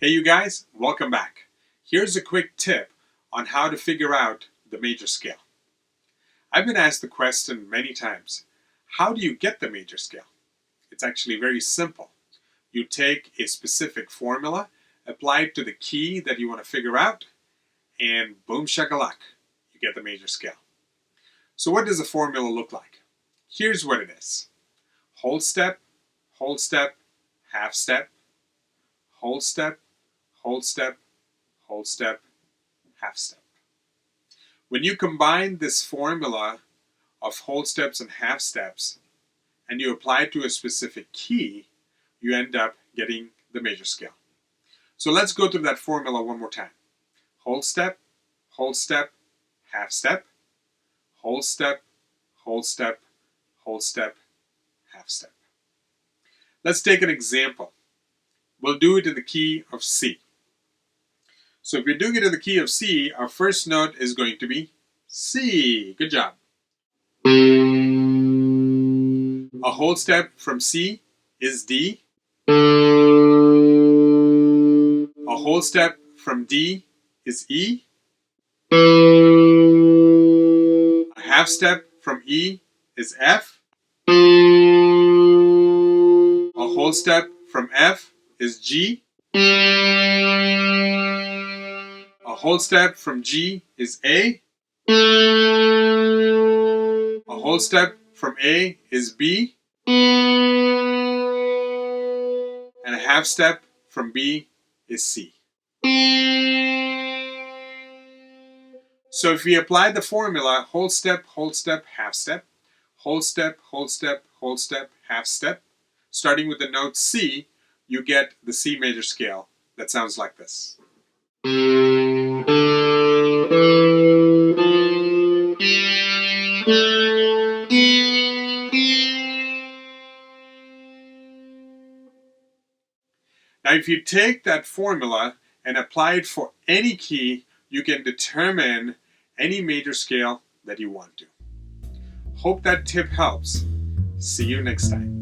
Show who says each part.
Speaker 1: Hey you guys, welcome back. Here's a quick tip on how to figure out the major scale. I've been asked the question many times, how do you get the major scale? It's actually very simple. You take a specific formula, apply it to the key that you want to figure out, and boom shakalak, you get the major scale. So what does the formula look like? Here's what it is. Whole step, half step, whole step, whole step, whole step, half step. When you combine this formula of whole steps and half steps and you apply it to a specific key, you end up getting the major scale. So let's go through that formula one more time. Whole step, half step, whole step, whole step, whole step, half step. Let's take an example. We'll do it in the key of C. So if we're doing it in the key of C, our first note is going to be C. Good job. A whole step from C is D. A whole step from D is E. A half step from E is F. A whole step from F is G. A whole step from G is A. A whole step from A is B. And a half step from B is C. So if we apply the formula whole step, half step, whole step, half step, starting with the note C, you get the C major scale that sounds like this. Now if you take that formula and apply it for any key, you can determine any major scale that you want to. Hope that tip helps. See you next time.